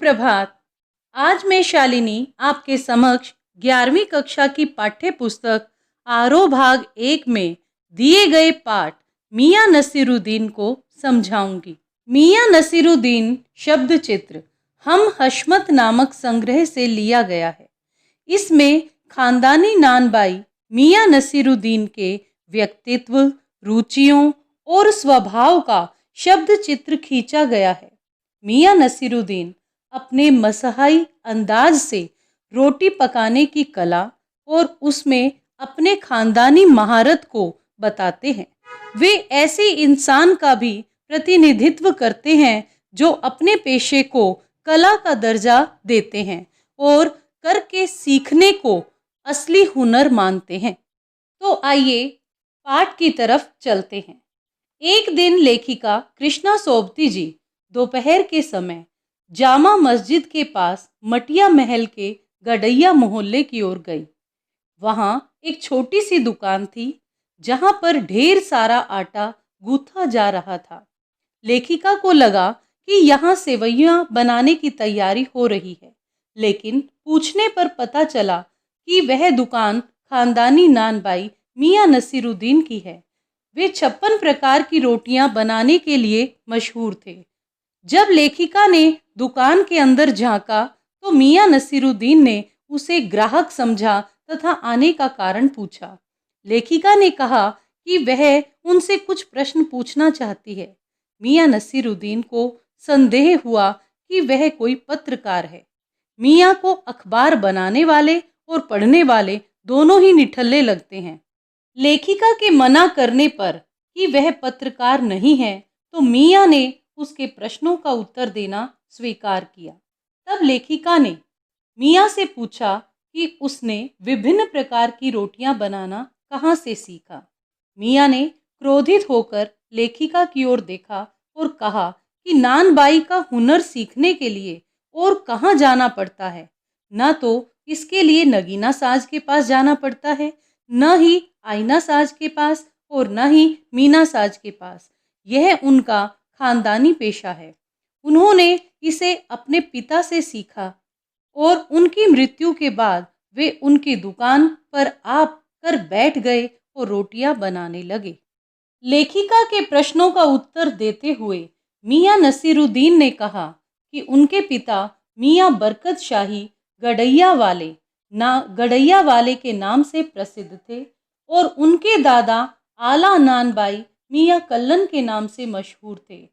सुप्रभात। आज मैं शालिनी आपके समक्ष 11वीं कक्षा की पाठ्य पुस्तक आरोह भाग 1 में दिए गए पाठ मियां नसीरुद्दीन को समझाऊंगी। मियां नसीरुद्दीन शब्द चित्र हम हशमत नामक संग्रह से लिया गया है। इसमें खानदानी नानबाई मियां नसीरुद्दीन के व्यक्तित्व, रुचियों और स्वभाव का शब्द चित्र खींचा गया है। मियां नसीरुद्दीन अपने मसहाई अंदाज से रोटी पकाने की कला और उसमें अपने खानदानी महारत को बताते हैं। वे ऐसे इंसान का भी प्रतिनिधित्व करते हैं जो अपने पेशे को कला का दर्जा देते हैं और करके सीखने को असली हुनर मानते हैं। तो आइए पाठ की तरफ चलते हैं। एक दिन लेखिका कृष्णा सोबती जी दोपहर के समय जामा मस्जिद के पास मटिया महल के गडैया मोहल्ले की ओर गई। वहां एक छोटी सी दुकान थी जहां पर ढेर सारा आटा गूंथा जा रहा था। लेखिका को लगा कि यहाँ सेवइयां बनाने की तैयारी हो रही है, लेकिन पूछने पर पता चला कि वह दुकान खानदानी नानबाई मियां नसीरुद्दीन की है। वे 56 प्रकार की रोटियां बनाने के लिए मशहूर थे। जब लेखिका ने दुकान के अंदर झांका तो मियां नसीरुद्दीन ने उसे ग्राहक समझा तथा आने का कारण पूछा। लेखिका ने कहा कि वह उनसे कुछ प्रश्न पूछना चाहती है। मियां नसीरुद्दीन को संदेह हुआ कि वह कोई पत्रकार है। मियां को अखबार बनाने वाले और पढ़ने वाले दोनों ही निठल्ले लगते हैं। लेखिका के मना करने पर कि वह पत्रकार नहीं है तो मियां ने उसके प्रश्नों का उत्तर देना स्वीकार किया। तब लेखिका ने मियां से पूछा कि उसने विभिन्न प्रकार की रोटियां बनाना कहाँ से सीखा। मियां ने क्रोधित होकर लेखिका की ओर देखा और कहा कि नानबाई का हुनर सीखने के लिए और कहाँ जाना पड़ता है। न तो इसके लिए नगीना साज के पास जाना पड़ता है, न ही आईना साज के पास और न ही मीना साज के पास। यह उनका खानदानी पेशा है। उन्होंने इसे अपने पिता से सीखा और उनकी मृत्यु के बाद वे उनकी दुकान पर आकर बैठ गए और रोटियां बनाने लगे। लेखिका के प्रश्नों का उत्तर देते हुए मियां नसीरुद्दीन ने कहा कि उनके पिता मियां बरकत शाही गडैया वाले के नाम से प्रसिद्ध थे और उनके दादा आला नानबाई मियां कल्लन के नाम से मशहूर थे।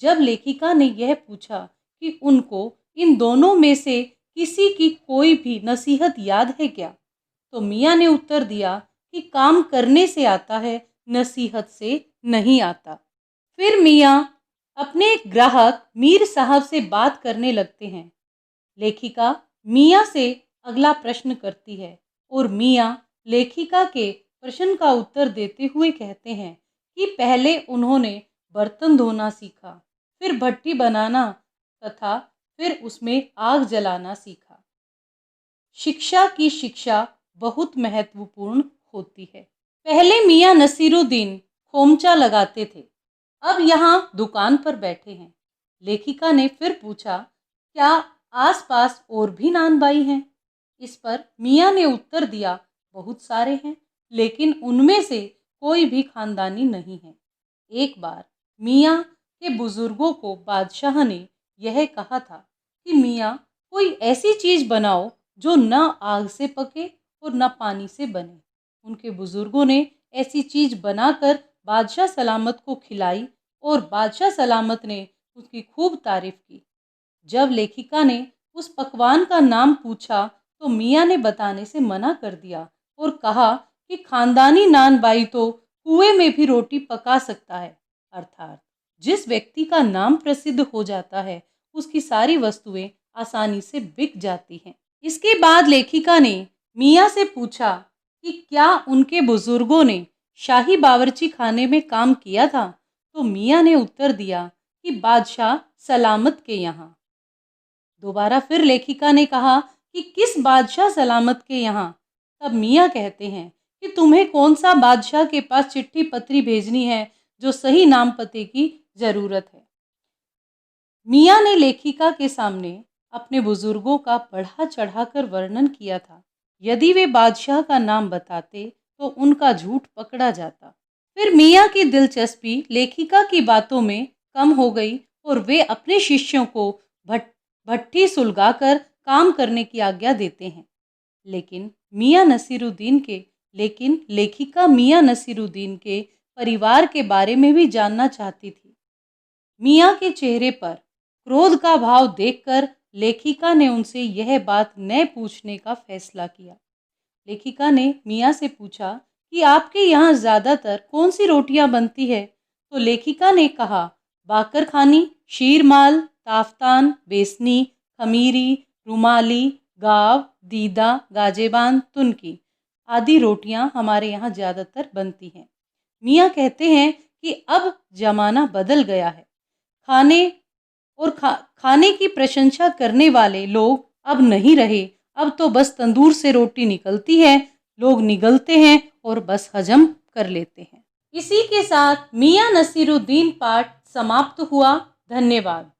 जब लेखिका ने यह पूछा कि उनको इन दोनों में से किसी की कोई भी नसीहत याद है क्या, तो मियां ने उत्तर दिया कि काम करने से आता है, नसीहत से नहीं आता। फिर मियां अपने ग्राहक मीर साहब से बात करने लगते हैं। लेखिका मियां से अगला प्रश्न करती है और मियां लेखिका के प्रश्न का उत्तर देते हुए कहते हैं कि पहले उन्होंने बर्तन धोना सीखा, फिर भट्टी बनाना तथा फिर उसमें आग जलाना सीखा। शिक्षा की शिक्षा बहुत महत्वपूर्ण होती है। पहले मियां नसीरुद्दीन खोमचा लगाते थे, अब यहाँ दुकान पर बैठे हैं। लेखिका ने फिर पूछा, क्या आसपास और भी नानबाई हैं? इस पर मियां ने उत्तर दिया, बहुत सारे हैं, लेकिन उनमें से कोई भी खानदानी नहीं है। एक बार मियां के बुजुर्गों को बादशाह ने यह कहा था कि मियां कोई ऐसी चीज बनाओ जो न आग से पके और न पानी से बने। उनके बुजुर्गों ने ऐसी चीज बनाकर बादशाह सलामत को खिलाई और बादशाह सलामत ने उसकी खूब तारीफ की। जब लेखिका ने उस पकवान का नाम पूछा तो मियां ने बताने से मना कर दिया और कहा कि खानदानी नानबाई तो कुएं में भी रोटी पका सकता है। अर्थात जिस व्यक्ति का नाम प्रसिद्ध हो जाता है उसकी सारी वस्तुएं आसानी से बिक जाती हैं। इसके बाद लेखिका ने मियां से पूछा कि क्या उनके बुजुर्गों ने शाही बावर्ची खाने में काम किया था, तो मियां ने उत्तर दिया कि बादशाह सलामत के यहाँ। दोबारा फिर लेखिका ने कहा कि किस बादशाह सलामत के यहाँ? तब मियां कहते हैं कि तुम्हें कौन सा बादशाह के पास चिट्ठी पत्री भेजनी है जो सही नाम पते की जरूरत है। मियां ने लेखिका के सामने अपने बुजुर्गों का बढ़ा चढ़ाकर वर्णन किया था। यदि वे बादशाह का नाम बताते तो उनका झूठ पकड़ा जाता। फिर मियाँ की दिलचस्पी लेखिका की बातों में कम हो गई और वे अपने शिष्यों को भट्ठी सुलगाकर काम करने की आज्ञा देते हैं। लेकिन मियाँ नसीरुद्दीन के लेकिन लेखिका मियाँ नसीरुद्दीन के परिवार के बारे में भी जानना चाहती थी। मियाँ के चेहरे पर क्रोध का भाव देखकर लेखिका ने उनसे यह बात न पूछने का फैसला किया। लेखिका ने मियाँ से पूछा कि आपके यहाँ ज़्यादातर कौन सी रोटियाँ बनती है? तो लेखिका ने कहा, बाकर खानी, शीरमाल, ताफ्तान, बेसनी, खमीरी, रुमाली, गाव, दीदा, गाजेबान, तुनकी आदि रोटियां हमारे यहाँ ज़्यादातर बनती हैं। मियाँ कहते हैं कि अब ज़माना बदल गया है। खाने खाने की प्रशंसा करने वाले लोग अब नहीं रहे। अब तो बस तंदूर से रोटी निकलती है, लोग निगलते हैं और बस हजम कर लेते हैं। इसी के साथ मियाँ नसीरुद्दीन पाठ समाप्त हुआ। धन्यवाद।